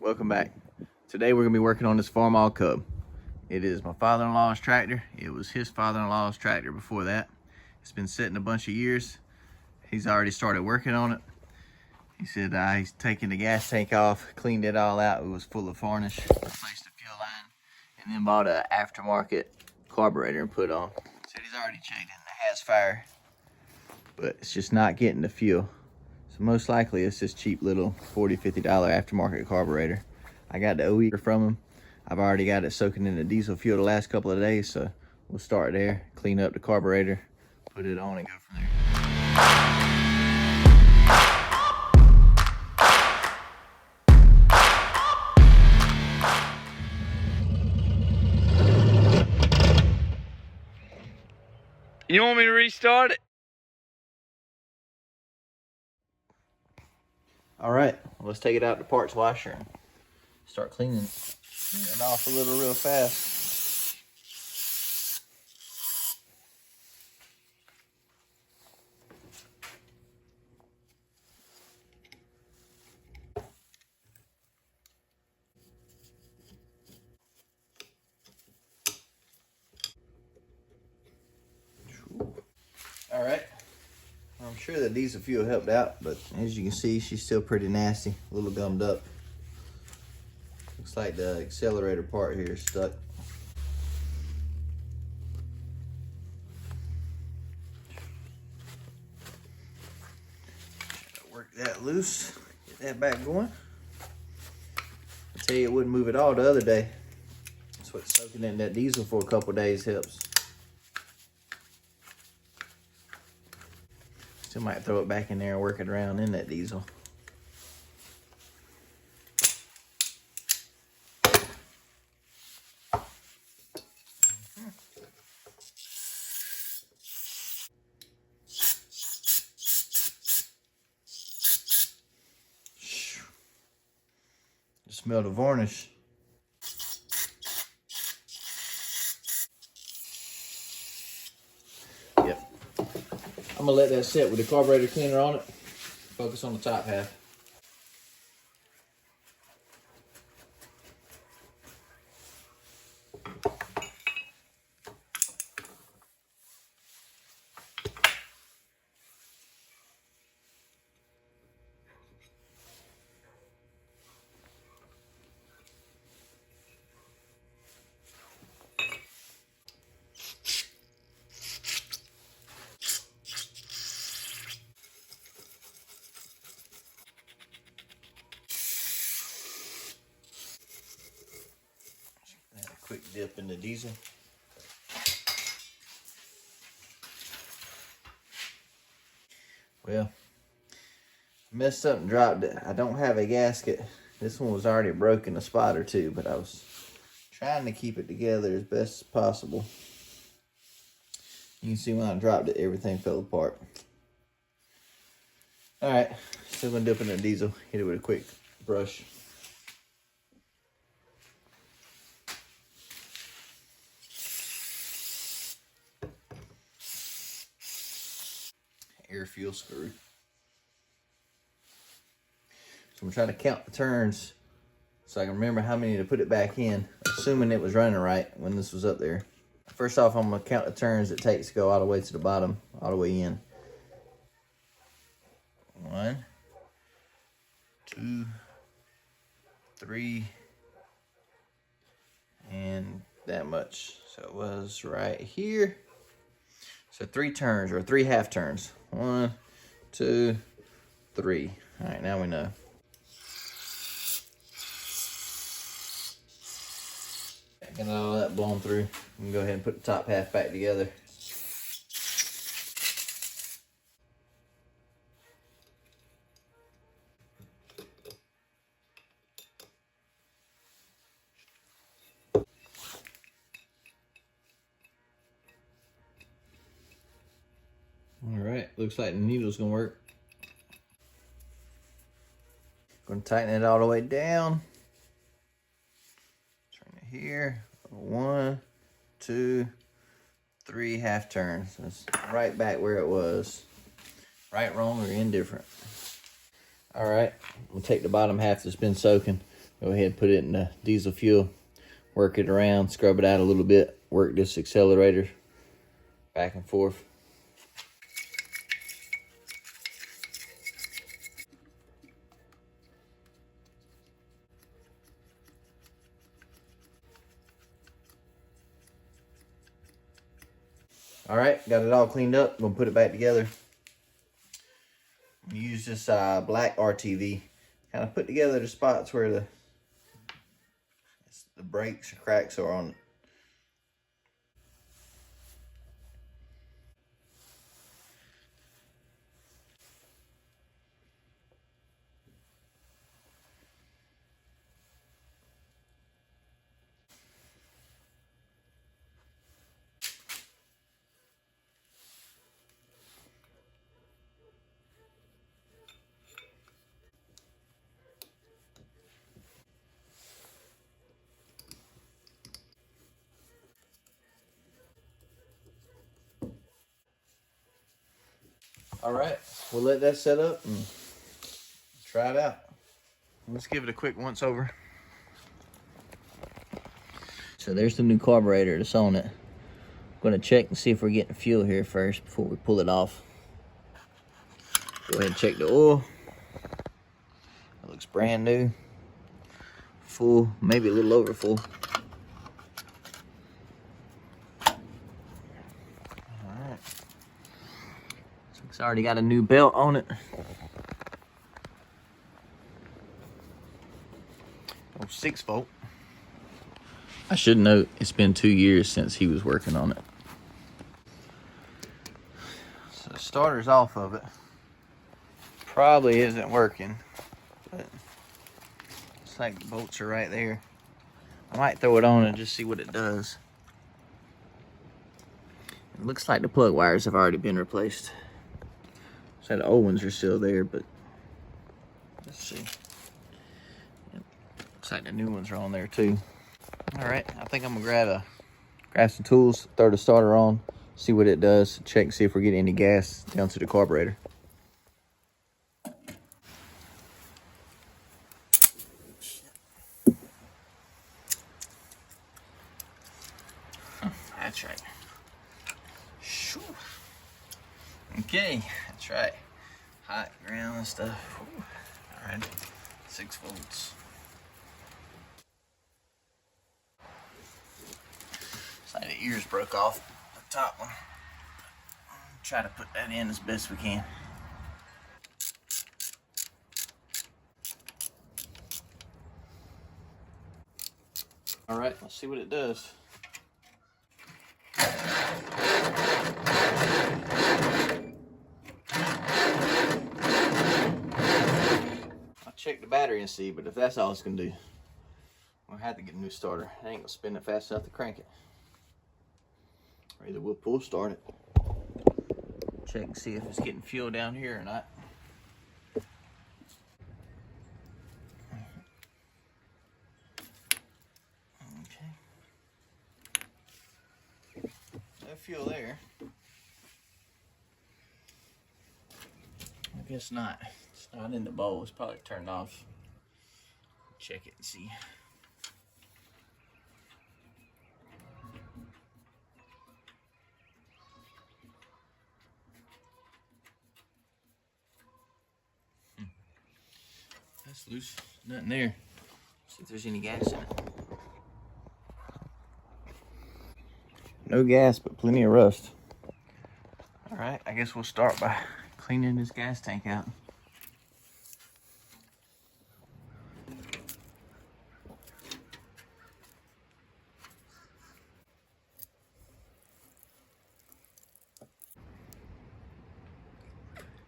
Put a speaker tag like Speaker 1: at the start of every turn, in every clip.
Speaker 1: Welcome back. Today we're going to be working on this Farmall Cub. It is my father-in-law's tractor. It was his father-in-law's tractor before that. It's been sitting a bunch of years. He's already started working on it. He said he's taken the gas tank off, cleaned it all out. It was full of varnish, replaced the fuel line, and then bought an aftermarket carburetor and put on. Said he's already checked it and it has fire, but it's just not getting the fuel. So most likely it's this cheap little $40–50 aftermarket carburetor. I got the OE from him. I've already got it soaking in the diesel fuel the last couple of days, so we'll start there, clean up the carburetor, put it on and go from there.
Speaker 2: You want me to restart it?
Speaker 1: All right, well, let's take it out to parts washer and start cleaning it off a little real fast. All right, I'm sure the diesel fuel helped out, but as you can see, she's still pretty nasty, a little gummed up. Looks like the accelerator part here is stuck. Work that loose, get that back going. I tell you, it wouldn't move at all the other day. That's what soaking in that diesel for a couple days helps. Still might throw it back in there and work it around in that diesel. Just smell the varnish. Yep. I'm gonna let that sit with the carburetor cleaner on it. Focus on the top half. Quick dip in the diesel. Well, messed up and dropped it. I don't have a gasket. This one was already broken a spot or two, but I was trying to keep it together as best as possible. You can see when I dropped it, everything fell apart. All right, still gonna dip in the diesel, hit it with a quick brush. Air fuel screw. So I'm trying to count the turns so I can remember how many to put it back in, assuming it was running right when this was up there. First off, I'm gonna count the turns it takes to go all the way to the bottom, all the way in. 1, 2, 3, and that much. So it was right here. So 3 turns, or 3 half turns. 1, 2, 3. All right, now we know. Get all that blown through. We can go ahead and put the top half back together. All right, looks like the needle's gonna work. Gonna tighten it all the way down. Turn it here. 1, 2, 3 half turns. That's right back where it was. Right, wrong, or indifferent. All right, we'll take the bottom half that's been soaking, Go ahead and put it in the diesel fuel, work it around, scrub it out a little bit, work this accelerator back and forth. All right, got it all cleaned up. I'm gonna put it back together. Use this black RTV. Kind of put together the spots where the breaks or cracks are on it. All right, we'll let that set up and try it out. Let's give it a quick once over. So there's the new carburetor that's on it. I'm gonna check and see if we're getting fuel here first before we pull it off. Go ahead and check the oil. It looks brand new. Full, maybe a little over full. Alright. So it's already got a new belt on it. Oh, 6-volt. I should note it's been 2 years since he was working on it. So the starter's off of it. Probably isn't working, but looks like the bolts are right there. I might throw it on and just see what it does. It looks like the plug wires have already been replaced. So the old ones are still there, but let's see. Yep. Looks like the new ones are on there too. All right, I think I'm gonna grab some tools, throw the starter on, see what it does, check and see if we're getting any gas down to the carburetor. That's right. Okay, that's right. Hot ground and stuff. All right, 6 volts. It's like the ears broke off the top one. Try to put that in as best we can. All right, let's see what it does. I'll check the battery and see, but if that's all it's gonna do, we'll have to get a new starter. I ain't gonna spin it fast enough to crank it. Or either we'll pull start it. Check and see if it's getting fuel down here or not. Okay. No fuel there. I guess not. It's not in the bowl. It's probably turned off. Check it and see. That's loose. Nothing there. See if there's any gas in it. No gas, but plenty of rust. All right, I guess we'll start by cleaning this gas tank out.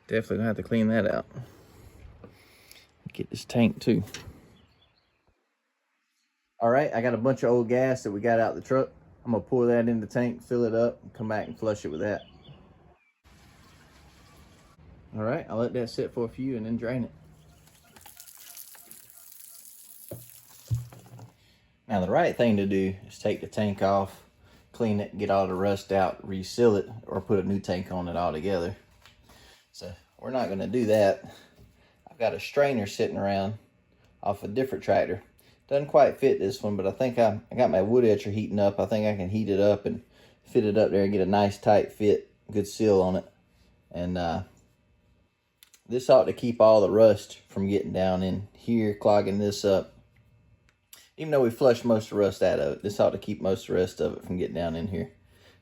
Speaker 1: Definitely gonna have to clean that out. Get this tank too. All right, I got a bunch of old gas that we got out the truck. I'm gonna pour that in the tank, fill it up, and come back and flush it with that. All right, I'll let that sit for a few and then drain it. Now the right thing to do is take the tank off, clean it, get all the rust out, reseal it, or put a new tank on it altogether. So we're not gonna do that. I've got a strainer sitting around off a different tractor. Doesn't quite fit this one, but I think I got my wood etcher heating up. I think I can heat it up and fit it up there and get a nice tight fit, good seal on it. And this ought to keep all the rust from getting down in here, clogging this up. Even though we flushed most of the rust out of it, this ought to keep most of the rest of it from getting down in here.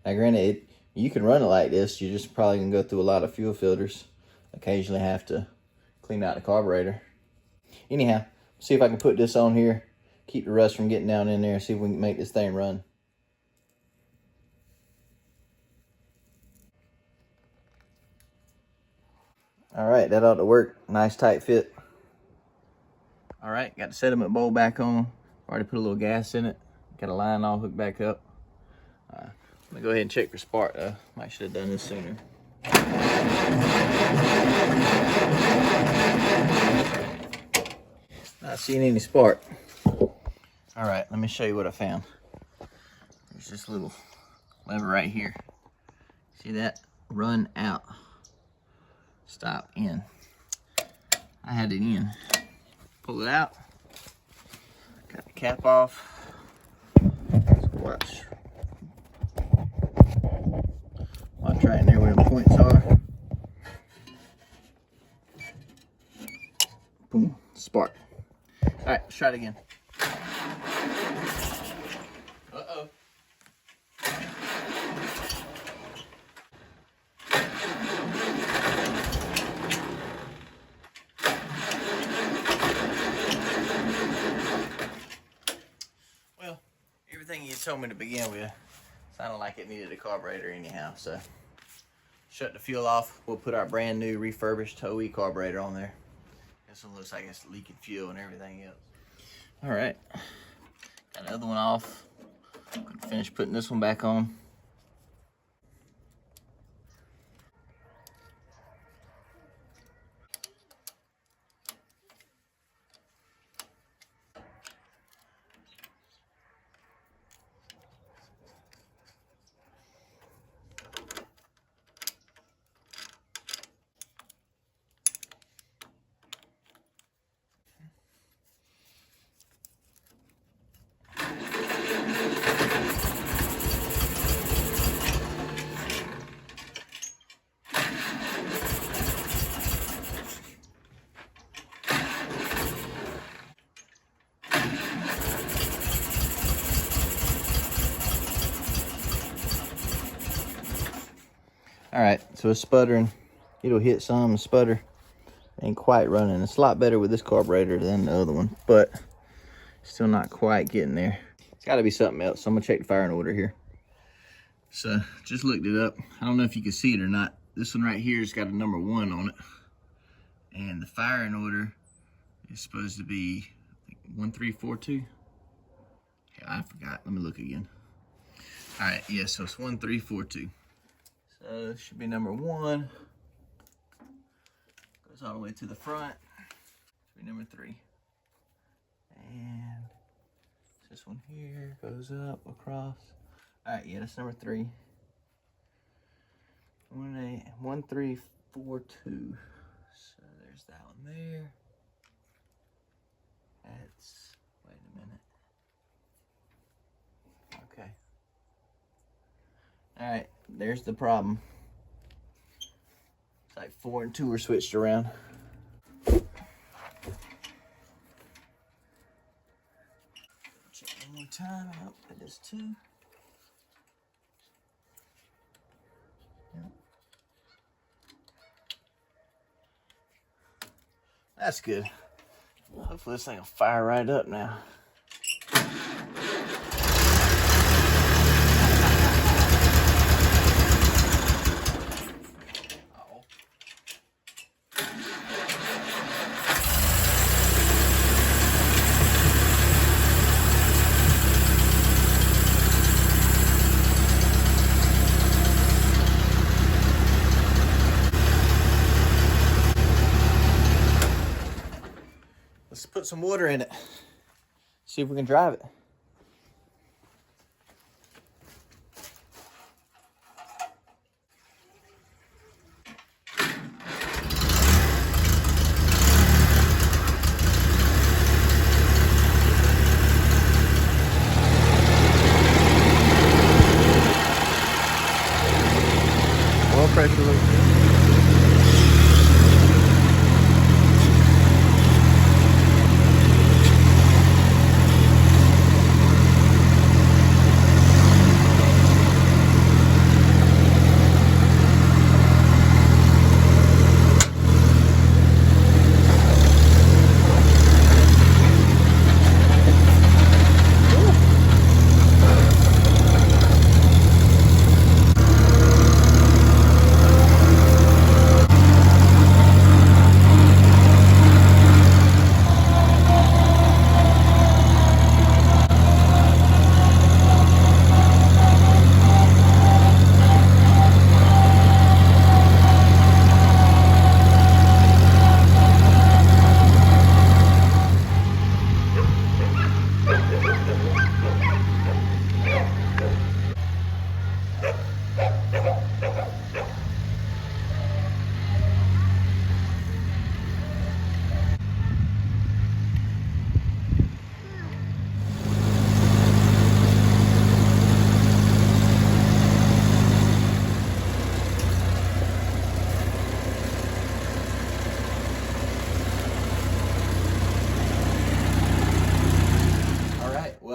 Speaker 1: Now granted, you can run it like this. You're just probably going to go through a lot of fuel filters. Occasionally have to clean out the carburetor. Anyhow, see if I can put this on here, keep the rust from getting down in there, and see if we can make this thing run. All right, that ought to work. Nice tight fit. All right, got the sediment bowl back on. Already put a little gas in it. Got a line all hooked back up. I'm gonna go ahead and check for spark though. Might should have done this sooner. Not seeing any spark. All right, let me show you what I found. There's this little lever right here. See that? Run out. Stop in. I had it in. Pull it out. Got the cap off. So watch. Watch right in there where the points are. Boom. Spark. All right, let's try it again. Uh-oh. Well, everything you told me to begin with sounded like it needed a carburetor anyhow, so shut the fuel off. We'll put our brand new refurbished Toei carburetor on there. This one looks like it's leaking fuel and everything else. All right, got the other one off. Gonna finish putting this one back on. All right, so it's sputtering. It'll hit some and sputter. Ain't quite running. It's a lot better with this carburetor than the other one, but still not quite getting there. It's got to be something else. So I'm gonna check the firing order here. So just looked it up. I don't know if you can see it or not. This one right here has got a number 1 on it, and the firing order is supposed to be 1342. Yeah, I forgot. Let me look again. All right, yeah, so it's 1342. So it should be number 1. Goes all the way to the front. Should be number 3. And this one here goes up across. All right, yeah, that's number 3. 1342. So there's that one there. That's, wait a minute. Okay. All right, there's the problem. It's like 4 and 2 are switched around. Check one more time. Oh, it is 2. Yep. That's good. Hopefully this thing will fire right up now. Let's put some water in it. See if we can drive it.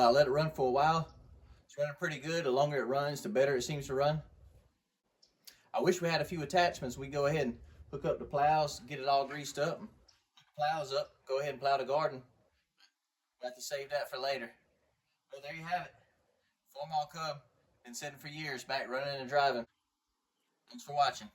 Speaker 1: I let it run for a while. It's running pretty good. The longer it runs, the better it seems to run. I wish we had a few attachments. We go ahead and hook up the plows, get it all greased up, and hook the plows up, go ahead and plow the garden. We'll have to save that for later. But there you have it. Farmall Cub. Been sitting for years back running and driving. Thanks for watching.